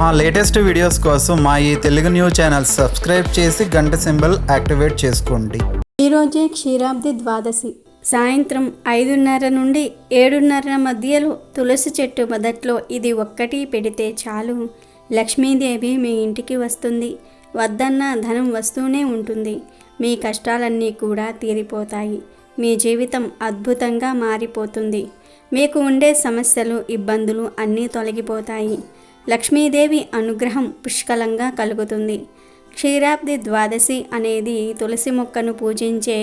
మా latest videos కోసం మా ఈ తెలుగు న్యూస్ ఛానల్ సబ్స్క్రైబ్ చేసి గంట సింబల్ యాక్టివేట్ చేసుకోండి. ఈరోజే క్షీరాబ్ది ద్వాదశి. సాయంత్రం 5:30 నుండి 7:30 మధ్యలో తులసి చెట్టు మొదట్లో ఇది ఒక్కటి పెడితే చాలు, లక్ష్మీదేవి మీ ఇంటికి వస్తుంది. వద్దన్న ధనం వస్తూనే ఉంటుంది. మీ కష్టాలన్నీ కూడా తీరిపోతాయి. మీ జీవితం అద్భుతంగా మారిపోతుంది. మీకు ఉండే సమస్యలు, ఇబ్బందులు అన్నీ తొలగిపోతాయి. లక్ష్మీదేవి అనుగ్రహం పుష్కలంగా కలుగుతుంది. క్షీరాబ్ది ద్వాదశి అనేది తులసి మొక్కను పూజించే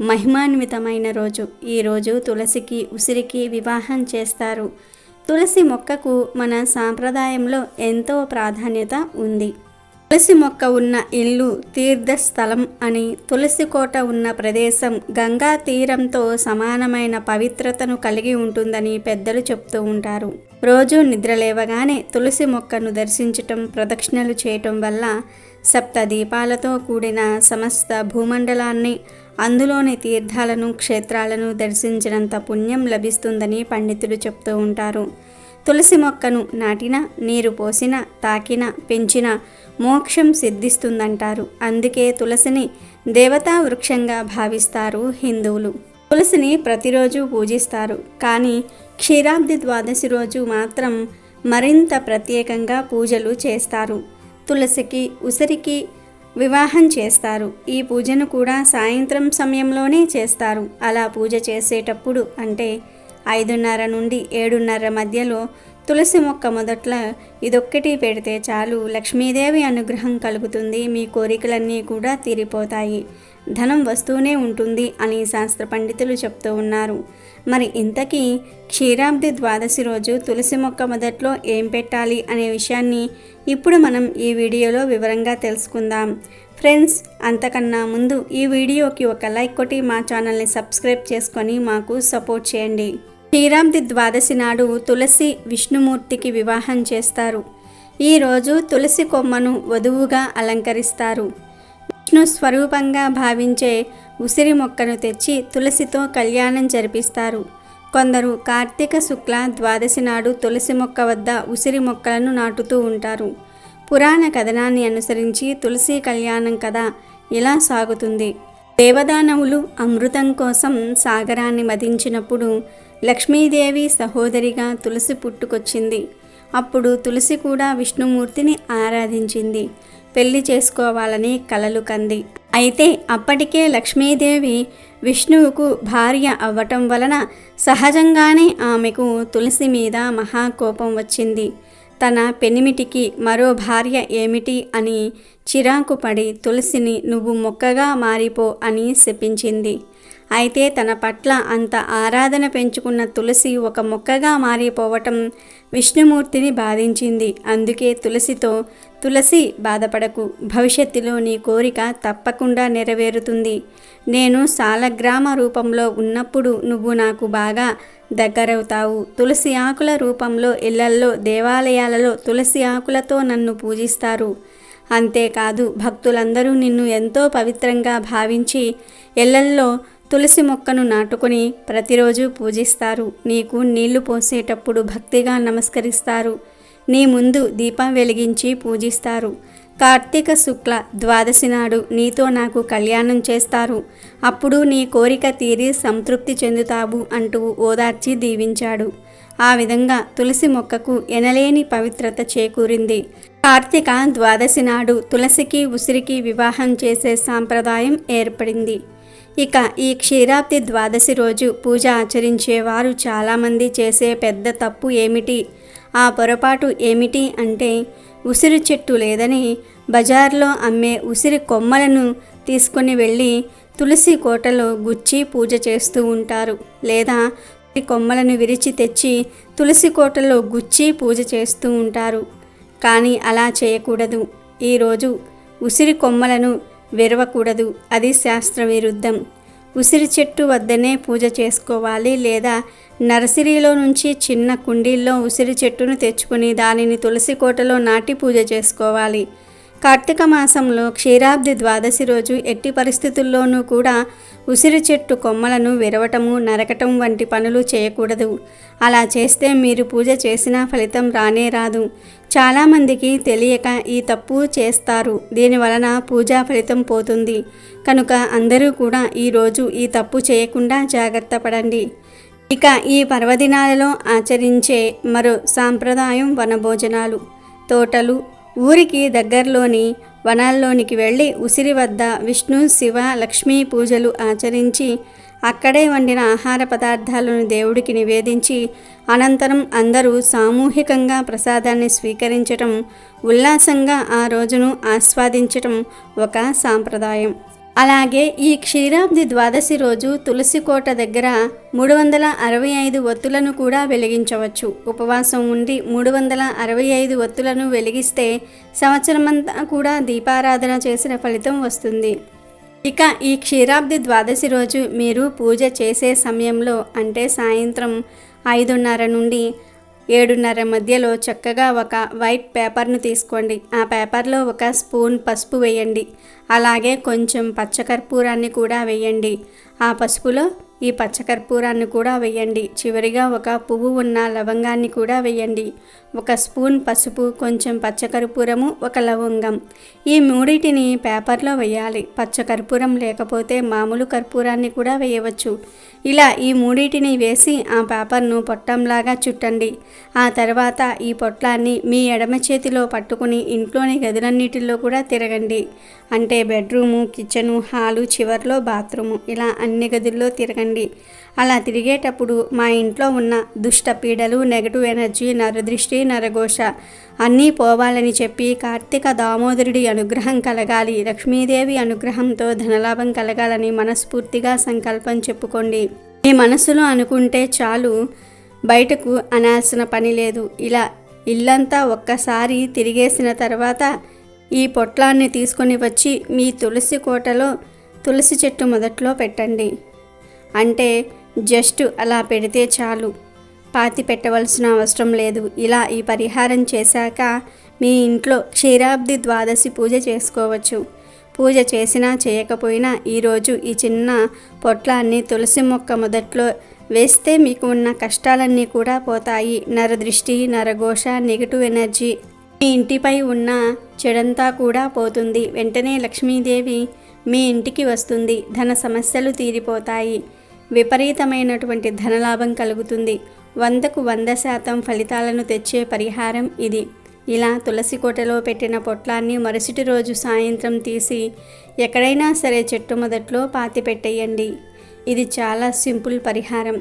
మహిమాన్వితమైన రోజు. ఈరోజు తులసికి, ఉసిరికి వివాహం చేస్తారు. తులసి మొక్కకు మన సాంప్రదాయంలో ఎంతో ప్రాధాన్యత ఉంది. తులసి మొక్క ఉన్న ఇల్లు తీర్థస్థలం అని, తులసి కోట ఉన్న ప్రదేశం గంగా తీరంతో సమానమైన పవిత్రతను కలిగి ఉంటుందని పెద్దలు చెప్తూ ఉంటారు. రోజు నిద్రలేవగానే తులసి మొక్కను దర్శించటం, ప్రదక్షిణలు చేయటం వల్ల సప్త దీపాలతో కూడిన సమస్త భూమండలాన్ని, అందులోని తీర్థాలను, క్షేత్రాలను దర్శించినంత పుణ్యం లభిస్తుందని పండితులు చెప్తూ ఉంటారు. తులసి మొక్కను నాటినా, నీరు పోసినా, తాకినా, పెంచినా మోక్షం సిద్ధిస్తుందంటారు. అందుకే తులసిని దేవతా వృక్షంగా భావిస్తారు హిందువులు. తులసిని ప్రతిరోజు పూజిస్తారు. కానీ క్షీరాబ్ది ద్వాదశి రోజు మాత్రం మరింత ప్రత్యేకంగా పూజలు చేస్తారు. తులసికి, ఉసిరికి వివాహం చేస్తారు. ఈ పూజను కూడా సాయంత్రం సమయంలోనే చేస్తారు. అలా పూజ చేసేటప్పుడు అంటే 5:30 నుండి 7:30 మధ్యలో తులసి మొక్క మొదట్లో ఇదొక్కటి పెడితే చాలు, లక్ష్మీదేవి అనుగ్రహం కలుగుతుంది. మీ కోరికలన్నీ కూడా తీరిపోతాయి. ధనం వస్తూనే ఉంటుంది అని శాస్త్ర పండితులు చెప్తూ ఉన్నారు. మరి ఇంతకీ క్షీరాబ్ది ద్వాదశి రోజు తులసి మొక్క మొదట్లో ఏం పెట్టాలి అనే విషయాన్ని ఇప్పుడు మనం ఈ వీడియోలో వివరంగా తెలుసుకుందాం. ఫ్రెండ్స్, అంతకన్నా ముందు ఈ వీడియోకి ఒక లైక్ కొట్టి మా ఛానల్ని సబ్స్క్రైబ్ చేసుకొని మాకు సపోర్ట్ చేయండి. క్షీరాబ్ది ద్వాదశి నాడు తులసి, విష్ణుమూర్తికి వివాహం చేస్తారు. ఈరోజు తులసి కొమ్మను వధువుగా అలంకరిస్తారు. విష్ణు స్వరూపంగా భావించే ఉసిరి మొక్కను తెచ్చి తులసితో కళ్యాణం జరిపిస్తారు. కొందరు కార్తీక శుక్ల ద్వాదశి నాడు తులసి మొక్క వద్ద ఉసిరి మొక్కలను నాటుతూ ఉంటారు. పురాణ కథనాన్ని అనుసరించి తులసి కళ్యాణం కథ ఇలా సాగుతుంది. దేవదానవులు అమృతం కోసం సాగరాన్ని మదించినప్పుడు లక్ష్మీదేవి సహోదరిగా తులసి పుట్టుకొచ్చింది. అప్పుడు తులసి కూడా విష్ణుమూర్తిని ఆరాధించింది. పెళ్లి చేసుకోవాలని కలలు కంది. అయితే అప్పటికే లక్ష్మీదేవి విష్ణువుకు భార్య అవ్వటం వలన సహజంగానే ఆమెకు తులసి మీద మహాకోపం వచ్చింది. తన పెనిమిటికి మరో భార్య ఏమిటి అని చిరాకు పడి తులసిని నువ్వు మొక్కగా మారిపో అని శపించింది. అయితే తన పట్ల అంత ఆరాధన పెంచుకున్న తులసి ఒక మొక్కగా మారిపోవటం విష్ణుమూర్తిని బాధించింది. అందుకే తులసితో, తులసి బాధపడకు, భవిష్యత్తులో నీ కోరిక తప్పకుండా నెరవేరుతుంది. నేను సాలగ్రామ రూపంలో ఉన్నప్పుడు నువ్వు నాకు బాగా దగ్గరవుతావు. తులసి ఆకుల రూపంలో ఇళ్లల్లో, దేవాలయాలలో తులసి ఆకులతో నన్ను పూజిస్తారు. అంతేకాదు, భక్తులందరూ నిన్ను ఎంతో పవిత్రంగా భావించి ఇళ్లల్లో తులసి మొక్కను నాటుకొని ప్రతిరోజు పూజిస్తారు. నీకు నీళ్లు పోసేటప్పుడు భక్తిగా నమస్కరిస్తారు. నీ ముందు దీపం వెలిగించి పూజిస్తారు. కార్తీక శుక్ల ద్వాదశి నాడు నీతో నాకు కళ్యాణం చేస్తారు. అప్పుడు నీ కోరిక తీరి సంతృప్తి చెందుతావు అంటూ ఓదార్చి దీవించాడు. ఆ విధంగా తులసి మొక్కకు ఎనలేని పవిత్రత చేకూరింది. కార్తీక ద్వాదశి నాడు తులసికి, ఉసిరికి వివాహం చేసే సాంప్రదాయం ఏర్పడింది. ఇక ఈ క్షీరాబ్ది ద్వాదశి రోజు పూజ ఆచరించేవారు చాలామంది చేసే పెద్ద తప్పు ఏమిటి, ఆ పొరపాటు ఏమిటి అంటే, ఉసిరి చెట్టు లేదని బజార్లో అమ్మే ఉసిరి కొమ్మలను తీసుకొని వెళ్ళి తులసి కోటలో గుచ్చి పూజ చేస్తూ ఉంటారు. లేదా కొమ్మలను విరిచి తెచ్చి తులసి కోటలో గుచ్చి పూజ చేస్తూ ఉంటారు. కానీ అలా చేయకూడదు. ఈరోజు ఉసిరి కొమ్మలను విరవకూడదు. అది శాస్త్ర విరుద్ధం. ఉసిరి చెట్టు వద్దనే పూజ చేసుకోవాలి. లేదా నర్సరీలో నుంచి చిన్న కుండీల్లో ఉసిరి చెట్టును తెచ్చుకొని దానిని తులసి కోటలో నాటి పూజ చేసుకోవాలి. కార్తీక మాసంలో క్షీరాబ్ది ద్వాదశి రోజు ఎట్టి పరిస్థితుల్లోనూ కూడా ఉసిరి చెట్టు కొమ్మలను విరవటము, నరకటం వంటి పనులు చేయకూడదు. అలా చేస్తే మీరు పూజ చేసినా ఫలితం రానే రాదు. చాలామందికి తెలియక ఈ తప్పు చేస్తారు. దీనివలన పూజా ఫలితం పోతుంది. కనుక అందరూ కూడా ఈరోజు ఈ తప్పు చేయకుండా జాగ్రత్త పడండి. ఇక ఈ పర్వదినాలలో ఆచరించే మరో సాంప్రదాయం వనభోజనాలు. తోటలు, ఊరికి దగ్గరలోని వనాల్లోనికి వెళ్ళి ఉసిరి వద్ద విష్ణు, శివ, లక్ష్మీ పూజలు ఆచరించి అక్కడే వండిన ఆహార పదార్థాలను దేవుడికి నివేదించి అనంతరం అందరూ సామూహికంగా ప్రసాదాన్ని స్వీకరించటం, ఉల్లాసంగా ఆ రోజును ఆస్వాదించటం ఒక సాంప్రదాయం. అలాగే ఈ క్షీరాబ్ది ద్వాదశి రోజు తులసి కోట దగ్గర 365 ఒత్తులను కూడా వెలిగించవచ్చు. ఉపవాసం ఉండి 365 ఒత్తులను వెలిగిస్తే సంవత్సరమంతా కూడా దీపారాధన చేసిన ఫలితం వస్తుంది. ఇక ఈ క్షీరాబ్ది ద్వాదశి రోజు మీరు పూజ చేసే సమయంలో అంటే సాయంత్రం 5:30 నుండి 7:30 మధ్యలో చక్కగా ఒక వైట్ పేపర్ను తీసుకోండి. ఆ పేపర్లో ఒక స్పూన్ పసుపు వేయండి. అలాగే కొంచెం పచ్చకర్పూరాన్ని కూడా వేయండి. ఆ పసుపులో ఈ పచ్చకర్పూరాన్ని కూడా వేయండి. చివరిగా ఒక పువ్వు ఉన్న లవంగాన్ని కూడా వేయండి. ఒక స్పూన్ పసుపు, కొంచెం పచ్చకర్పూరము, ఒక లవంగం, ఈ మూడింటిని పేపర్లో వేయాలి. పచ్చకర్పూరం లేకపోతే మామూలు కర్పూరాన్ని కూడా వేయవచ్చు. ఇలా ఈ మూడింటిని వేసి ఆ పేపర్ను పొట్టంలాగా చుట్టండి. ఆ తర్వాత ఈ పొట్లాన్ని మీ ఎడమ చేతిలో పట్టుకుని ఇంట్లోని గదులన్నిటిలో కూడా తిరగండి. అంటే బెడ్రూము, కిచెను, హాలు, చివర్లో బాత్రూము, ఇలా అన్ని గదుల్లో తిరగండి. అలా తిరిగేటప్పుడు మా ఇంట్లో ఉన్న దుష్ట పీడలు, నెగటివ్ ఎనర్జీ, నరదృష్టి, నరఘోష అన్నీ పోవాలని చెప్పి కార్తీక దామోదరుడి అనుగ్రహం కలగాలి, లక్ష్మీదేవి అనుగ్రహంతో ధనలాభం కలగాలని మనస్ఫూర్తిగా సంకల్పం చెప్పుకోండి. మీ మనసులో అనుకుంటే చాలు, బయటకు అనాల్సిన పని లేదు. ఇలా ఇల్లంతా ఒక్కసారి తిరిగేసిన తర్వాత ఈ పొట్లాన్ని తీసుకొని వచ్చి మీ తులసి కోటలో తులసి చెట్టు మొదట్లో పెట్టండి. అంటే జస్ట్ అలా పెడితే చాలు, పాతి పెట్టవలసిన అవసరం లేదు. ఇలా ఈ పరిహారం చేశాక మీ ఇంట్లో క్షీరాబ్ది ద్వాదశి పూజ చేసుకోవచ్చు. పూజ చేసినా చేయకపోయినా ఈరోజు ఈ చిన్న పొట్లాన్ని తులసి మొక్క మొదట్లో వేస్తే మీకు ఉన్న కష్టాలన్నీ కూడా పోతాయి. నరదృష్టి, నరఘోష, నెగిటివ్ ఎనర్జీ, మీ ఇంటిపై ఉన్న చెడంతా కూడా పోతుంది. వెంటనే లక్ష్మీదేవి మీ ఇంటికి వస్తుంది. ధన సమస్యలు తీరిపోతాయి. విపరీతమైనటువంటి ధనలాభం కలుగుతుంది. 100కు 100% ఫలితాలను తెచ్చే పరిహారం ఇది. ఇలా తులసి కోటలో పెట్టిన పొట్లాన్ని మరుసటి రోజు సాయంత్రం తీసి ఎక్కడైనా సరే చెట్టు మొదట్లో పాతి పెట్టేయండి. ఇది చాలా సింపుల్ పరిహారం.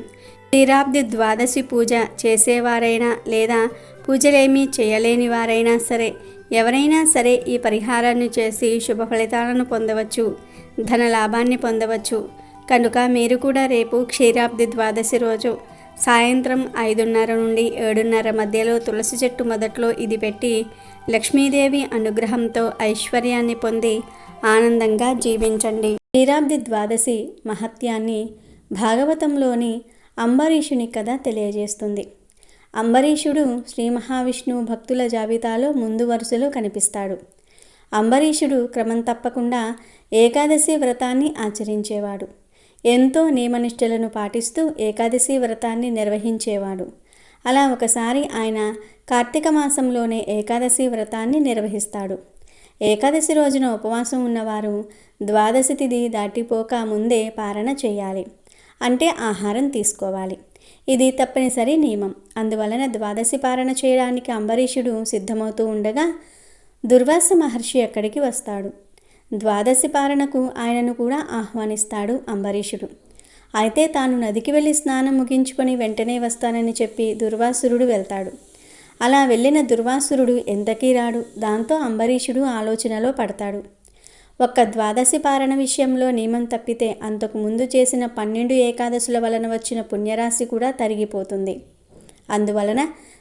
క్షీరాబ్ది ద్వాదశి పూజ చేసేవారైనా లేదా పూజలేమీ చేయలేని వారైనా సరే, ఎవరైనా సరే ఈ పరిహారాన్ని చేసి శుభ ఫలితాలను పొందవచ్చు, ధన లాభాన్ని పొందవచ్చు. కనుక మీరు కూడా రేపు క్షీరాబ్ది ద్వాదశి రోజు సాయంత్రం 5:30 నుండి 7:30 మధ్యలో తులసి చెట్టు మొదట్లో ఇది పెట్టి లక్ష్మీదేవి అనుగ్రహంతో ఐశ్వర్యాన్ని పొంది ఆనందంగా జీవించండి. క్షీరాబ్ది ద్వాదశి మహత్యాన్ని భాగవతంలోని అంబరీషుని కథ తెలియజేస్తుంది. అంబరీషుడు శ్రీ మహావిష్ణువు భక్తుల జాబితాలో ముందు వరుసలో కనిపిస్తాడు. అంబరీషుడు క్రమం తప్పకుండా ఏకాదశి వ్రతాన్ని ఆచరించేవాడు. ఎంతో నియమనిష్టలను పాటిస్తూ ఏకాదశి వ్రతాన్ని నిర్వహించేవాడు. అలా ఒకసారి ఆయన కార్తీక మాసంలోనే ఏకాదశి వ్రతాన్ని నిర్వహిస్తాడు. ఏకాదశి రోజున ఉపవాసం ఉన్నవారు ద్వాదశి తిథి దాటిపోక ముందే పారణ చేయాలి. అంటే ఆహారం తీసుకోవాలి. ఇది తప్పనిసరి నియమం. అందువలన ద్వాదశి పారణ చేయడానికి అంబరీషుడు సిద్ధమవుతూ ఉండగా దుర్వాస మహర్షి అక్కడికి వస్తాడు. ద్వాదశి పారణకు ఆయనను కూడా ఆహ్వానిస్తాడు అంబరీషుడు. అయితే తాను నదికి వెళ్ళి స్నానం ముగించుకొని వెంటనే వస్తానని చెప్పి దుర్వాసురుడు వెళ్తాడు. అలా వెళ్ళిన దుర్వాసురుడు ఎంతకీ రాడు. దాంతో అంబరీషుడు ఆలోచనలో పడతాడు. ఒక్క ద్వాదశి పారణ విషయంలో నియమం తప్పితే అంతకు ముందు చేసిన 12 ఏకాదశుల వలన వచ్చిన పుణ్యరాశి కూడా తరిగిపోతుంది. అందువలన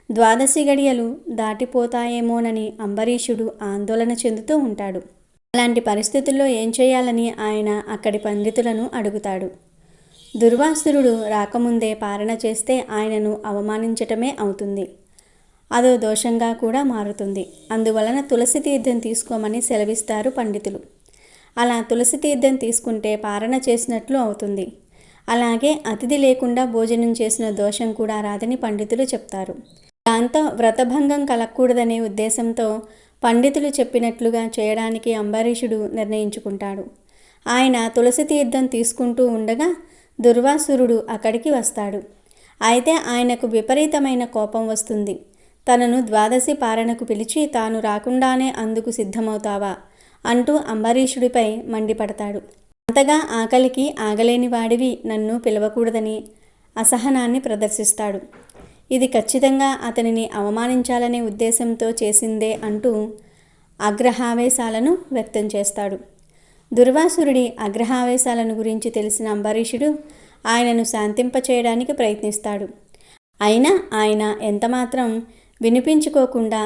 ద్వాదశి గడియలు దాటిపోతాయేమోనని అంబరీషుడు ఆందోళన చెందుతూ ఉంటాడు. అలాంటి పరిస్థితుల్లో ఏం చేయాలని ఆయన అక్కడి పండితులను అడుగుతాడు. దుర్వాసురుడు రాకముందే పారణ చేస్తే ఆయనను అవమానించటమే అవుతుంది. అదో దోషంగా కూడా మారుతుంది. అందువలన తులసి తీర్థం తీసుకోమని సెలవిస్తారు పండితులు. అలా తులసి తీర్థం తీసుకుంటే పారణ చేసినట్లు అవుతుంది. అలాగే అతిథి లేకుండా భోజనం చేసిన దోషం కూడా రాదని పండితులు చెప్తారు. దాంతో వ్రతభంగం కలగకూడదనే ఉద్దేశంతో పండితులు చెప్పినట్లుగా చేయడానికి అంబరీషుడు నిర్ణయించుకుంటాడు. ఆయన తులసి తీర్థం తీసుకుంటూ ఉండగా దుర్వాసురుడు అక్కడికి వస్తాడు. అయితే ఆయనకు విపరీతమైన కోపం వస్తుంది. తనను ద్వాదశి పారణకు పిలిచి తాను రాకుండానే అందుకు సిద్ధమవుతావా అంటూ అంబరీషుడిపై మండిపడతాడు. అంతగా ఆకలికి ఆగలేని వాడివి నన్ను పిలవకూడదని అసహనాన్ని ప్రదర్శిస్తాడు. ఇది ఖచ్చితంగా అతనిని అవమానించాలనే ఉద్దేశంతో చేసిందే అంటూ ఆగ్రహావేశాలను వ్యక్తం చేస్తాడు. దుర్వాసురుడి ఆగ్రహావేశాలను గురించి తెలిసిన అంబరీషుడు ఆయనను శాంతింపచేయడానికి ప్రయత్నిస్తాడు. అయినా ఆయన ఎంతమాత్రం వినిపించుకోకుండా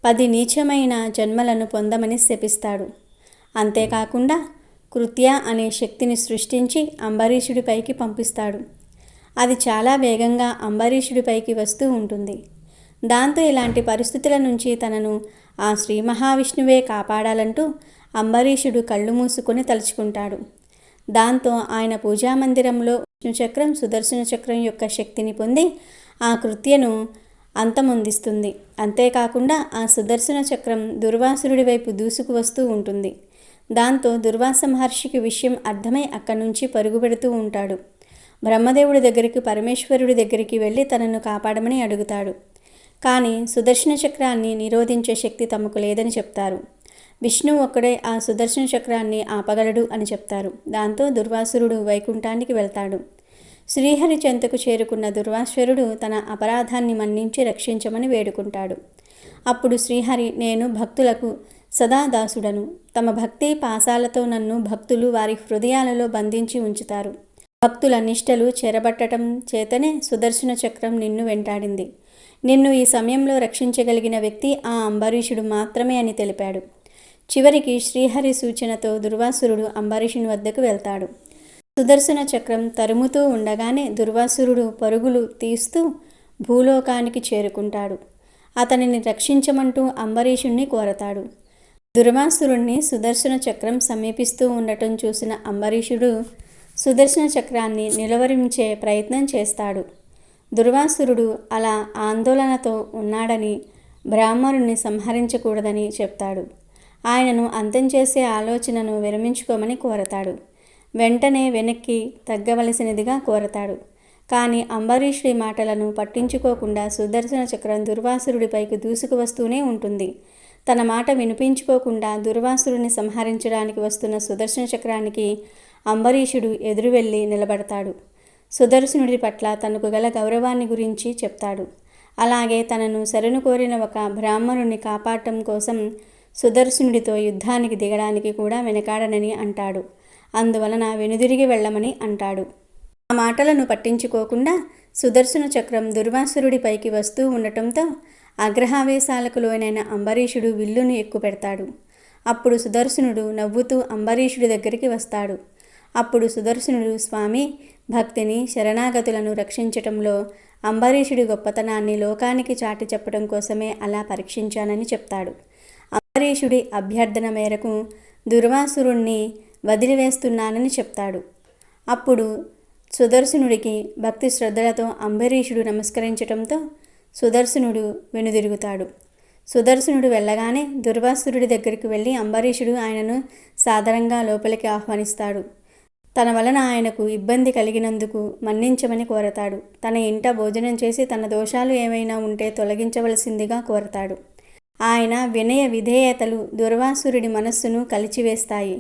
10 నీచమైన జన్మలను పొందమని శపిస్తాడు. అంతేకాకుండా కృత్య అనే శక్తిని సృష్టించి అంబరీషుడిపైకి పంపిస్తాడు. అది చాలా వేగంగా అంబరీషుడిపైకి వస్తూ ఉంటుంది. దాంతో ఇలాంటి పరిస్థితుల నుంచి తనను ఆ శ్రీ మహావిష్ణువే కాపాడాలంటూ అంబరీషుడు కళ్ళు మూసుకొని తలుచుకుంటాడు. దాంతో ఆయన పూజామందిరంలో విష్ణుచక్రం సుదర్శన చక్రం యొక్క శక్తిని పొంది ఆ కృత్యను అంతమొందిస్తుంది. అంతేకాకుండా ఆ సుదర్శన చక్రం దుర్వాసురుడి వైపు దూసుకు వస్తూ ఉంటుంది. దాంతో దుర్వాస మహర్షికి విషయం అర్థమై అక్కడి నుంచి పరుగుపెడుతూ ఉంటాడు. బ్రహ్మదేవుడి దగ్గరికి పరమేశ్వరుడి దగ్గరికి వెళ్ళి తనను కాపాడమని అడుగుతాడు. కానీ సుదర్శన చక్రాన్ని నిరోధించే శక్తి తమకు లేదని చెప్తారు. విష్ణువు ఒక్కడే ఆ సుదర్శన చక్రాన్ని ఆపగలడు అని చెప్తారు. దాంతో దుర్వాసురుడు వైకుంఠానికి వెళ్తాడు. శ్రీహరి చెంతకు చేరుకున్న దుర్వాసురుడు తన అపరాధాన్ని మన్నించి రక్షించమని వేడుకుంటాడు. అప్పుడు శ్రీహరి, నేను భక్తులకు సదా దాసుడను. తమ భక్తి పాశాలతో నన్ను భక్తులు వారి హృదయాలలో బంధించి ఉంచుతారు. భక్తుల నిష్టలు చెరబట్టడం చేతనే సుదర్శన చక్రం నిన్ను వెంటాడింది. నిన్ను ఈ సమయంలో రక్షించగలిగిన వ్యక్తి ఆ అంబరీషుడు మాత్రమే అని తెలిపాడు. చివరికి శ్రీహరి సూచనతో దుర్వాసురుడు అంబరీషుని వద్దకు వెళ్తాడు. సుదర్శన చక్రం తరుముతూ ఉండగానే దుర్వాసురుడు పరుగులు తీస్తూ భూలోకానికి చేరుకుంటాడు. అతనిని రక్షించమంటూ అంబరీషుణ్ణి కోరతాడు. దుర్వాసురుణ్ణి సుదర్శన చక్రం సమీపిస్తూ ఉండటం చూసిన అంబరీషుడు సుదర్శన చక్రాన్ని నిలువరించే ప్రయత్నం చేస్తాడు. దుర్వాసురుడు అలా ఆందోళనతో ఉన్నాడని బ్రాహ్మణుణ్ణి సంహరించకూడదని చెప్తాడు. ఆయనను అంతం చేసే ఆలోచనను విరమించుకోమని కోరతాడు. వెంటనే వెనక్కి తగ్గవలసినదిగా కోరతాడు. కానీ అంబరీషుడి మాటలను పట్టించుకోకుండా సుదర్శన చక్రం దుర్వాసురుడిపైకి దూసుకు వస్తూనే ఉంటుంది. తన మాట వినిపించుకోకుండా దుర్వాసురుడిని సంహరించడానికి వస్తున్న సుదర్శన చక్రానికి అంబరీషుడు ఎదురు వెళ్ళి నిలబడతాడు. సుదర్శనుడి పట్ల తనకు గల గౌరవాన్ని గురించి చెప్తాడు. అలాగే తనను శరణు కోరిన ఒక బ్రాహ్మణుని కాపాడటం కోసం సుదర్శనుడితో యుద్ధానికి దిగడానికి కూడా వెనకాడనని అంటాడు. అందువలన వెనుదిరిగి వెళ్ళమని అంటాడు. ఆ మాటలను పట్టించుకోకుండా సుదర్శన చక్రం దుర్వాసురుడిపైకి వస్తూ ఉండటంతో ఆగ్రహావేశాలకు లోనైన అంబరీషుడు విల్లును ఎక్కుపెడతాడు. అప్పుడు సుదర్శనుడు నవ్వుతూ అంబరీషుడి దగ్గరికి వస్తాడు. అప్పుడు సుదర్శనుడు, స్వామి, భక్తిని శరణాగతులను రక్షించటంలో అంబరీషుడి గొప్పతనాన్ని లోకానికి చాటి చెప్పడం కోసమే అలా పరీక్షించానని చెప్తాడు. అంబరీషుడి అభ్యర్థన మేరకు దుర్వాసురుణ్ణి వదిలివేస్తున్నానని చెప్తాడు. అప్పుడు సుదర్శనుడికి భక్తి శ్రద్ధలతో అంబరీషుడు నమస్కరించటంతో సుదర్శనుడు వెనుదిరుగుతాడు. సుదర్శనుడు వెళ్ళగానే దుర్వాసురుడి దగ్గరికి వెళ్ళి అంబరీషుడు ఆయనను సాదరంగా లోపలికి ఆహ్వానిస్తాడు. తన వలన ఆయనకు ఇబ్బంది కలిగినందుకు మన్నించమని కోరతాడు. తన ఇంట భోజనం చేసి తన దోషాలు ఏమైనా ఉంటే తొలగించవలసిందిగా కోరతాడు. ఆయన వినయ విధేయతలు దుర్వాసురుడి మనస్సును కలిచివేస్తాయి.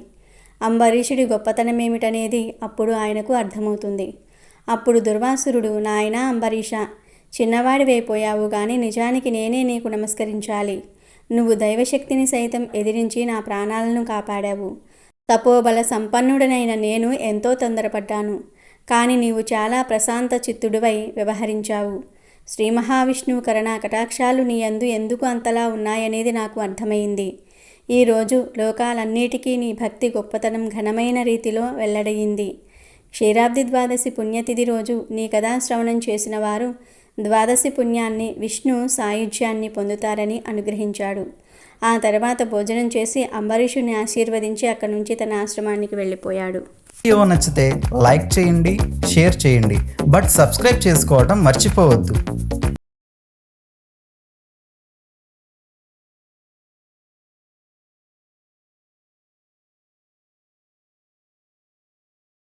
అంబరీషుడి గొప్పతనమేమిటనేది అప్పుడు ఆయనకు అర్థమవుతుంది. అప్పుడు దుర్వాసురుడు, నాయనా అంబరీష, చిన్నవాడివైపోయావు కానీ నిజానికి నేనే నీకు నమస్కరించాలి. నువ్వు దైవశక్తిని సైతం ఎదిరించి నా ప్రాణాలను కాపాడావు. తపోబల సంపన్నుడనైన నేను ఎంతో తొందరపడ్డాను. కానీ నీవు చాలా ప్రశాంత చిత్తుడివై వ్యవహరించావు. శ్రీ మహావిష్ణువు కరుణా కటాక్షాలు నీ యందు ఎందుకు అంతలా ఉన్నాయనేది నాకు అర్థమైంది. ఈరోజు లోకాలన్నిటికీ నీ భక్తి గొప్పతనం ఘనమైన రీతిలో వెల్లడయింది. క్షీరాబ్ది ద్వాదశి పుణ్యతిథి రోజు నీ కథా శ్రవణం చేసిన వారు ద్వాదశి పుణ్యాన్ని, విష్ణు సాయుధ్యాన్ని పొందుతారని అనుగ్రహించాడు. ఆ తర్వాత భోజనం చేసి అంబరీషుని ఆశీర్వదించి అక్కడి నుంచి తన ఆశ్రమానికి వెళ్ళిపోయాడు. వీడియో నచ్చితే లైక్ చేయండి, షేర్ చేయండి, బట్ సబ్స్క్రైబ్ చేసుకోవడం మర్చిపోవద్దు.